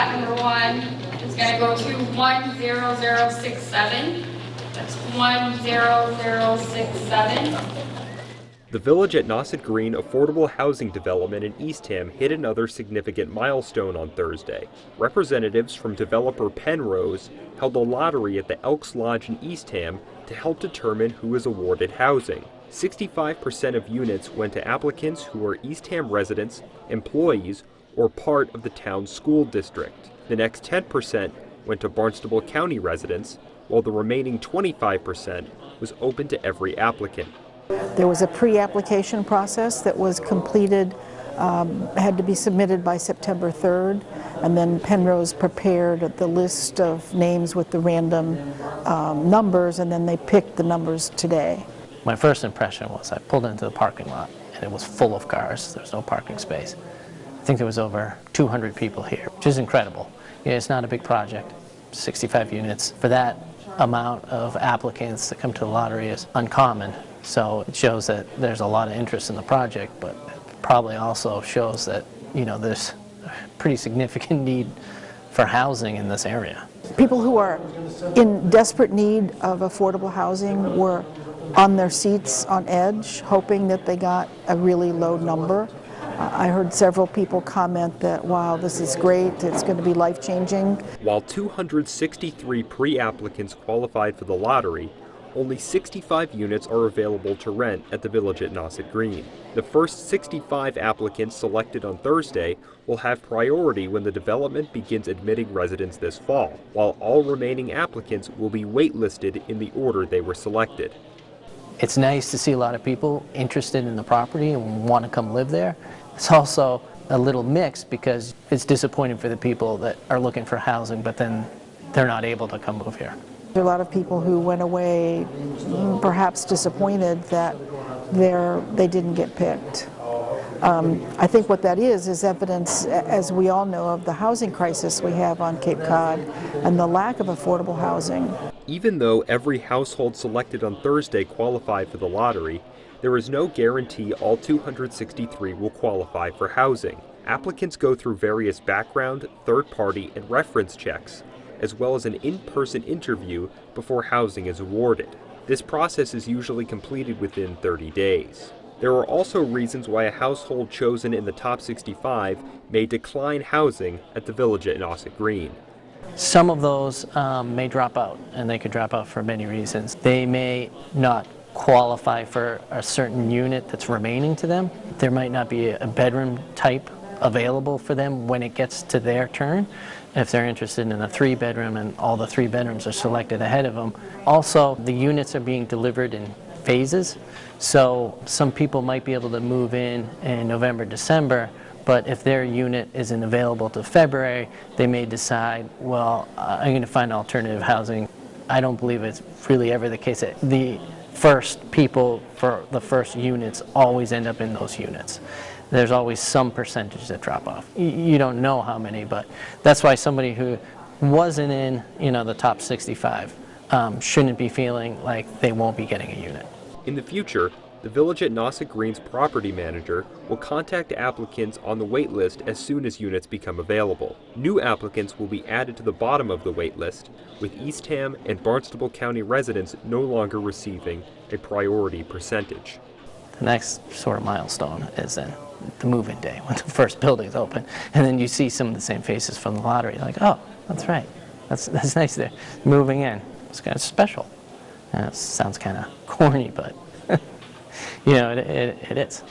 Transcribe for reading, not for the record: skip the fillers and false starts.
lot number 1 is going to go to 10067. That's 10067. The Village at Nauset Green affordable housing development in Eastham hit another significant milestone on Thursday. Representatives from developer Penrose held a lottery at the Elks Lodge in Eastham to help determine who is awarded housing. 65% of units went to applicants who are Eastham residents, employees, or part of the town's school district. The next 10% went to Barnstable County residents, while the remaining 25% was open to every applicant. There was a pre-application process that was completed, had to be submitted by September 3rd, and then Penrose prepared the list of names with the random numbers, and then they picked the numbers today. My first impression was I pulled into the parking lot and it was full of cars. There was no parking space. I think there was over 200 people here, which is incredible. Yeah, it's not a big project, 65 units. For that amount of applicants that come to the lottery is uncommon. So it shows that there's a lot of interest in the project, but it probably also shows that, you know, there's a pretty significant need for housing in this area. People who are in desperate need of affordable housing were on their seats on edge, hoping that they got a really low number. I heard several people comment that, wow, this is great, it's going to be life-changing. While 263 pre-applicants qualified for the lottery, only 65 units are available to rent at the Village at Nauset Green. The first 65 applicants selected on Thursday will have priority when the development begins admitting residents this fall, while all remaining applicants will be waitlisted in the order they were selected. It's nice to see a lot of people interested in the property and want to come live there. It's also a little mixed because it's disappointing for the people that are looking for housing, but then they're not able to come move here. There are a lot of people who went away perhaps disappointed that they didn't get picked. I think what that is evidence, as we all know, of the housing crisis we have on Cape Cod and the lack of affordable housing. Even though every household selected on Thursday qualified for the lottery, there is no guarantee all 263 will qualify for housing. Applicants go through various background, third-party, and reference checks, as well as an in-person interview before housing is awarded. This process is usually completed within 30 days. There are also reasons why a household chosen in the top 65 may decline housing at the Village at Nauset Green. Some of those may drop out, and they could drop out for many reasons. They may not qualify for a certain unit that's remaining to them. There might not be a bedroom type available for them when it gets to their turn, if they're interested in a 3-bedroom and all the 3 bedrooms are selected ahead of them. Also, the units are being delivered in phases, so some people might be able to move in November, December, but if their unit isn't available till February, they may decide, well, I'm going to find alternative housing. I don't believe it's really ever the case that the first people for the first units always end up in those units. There's always some percentage that drop off. You don't know how many, but that's why somebody who wasn't in, you know, the top 65 shouldn't be feeling like they won't be getting a unit. In the future, the Village at Nauset Green's property manager will contact applicants on the wait list as soon as units become available. New applicants will be added to the bottom of the wait list, with Eastham and Barnstable County residents no longer receiving a priority percentage. The next sort of milestone is then the move-in day, when the first building's open, and then you see some of the same faces from the lottery, like, oh, that's right, that's nice, they're moving in. It's kind of special. It sounds kind of corny, but you know, it is.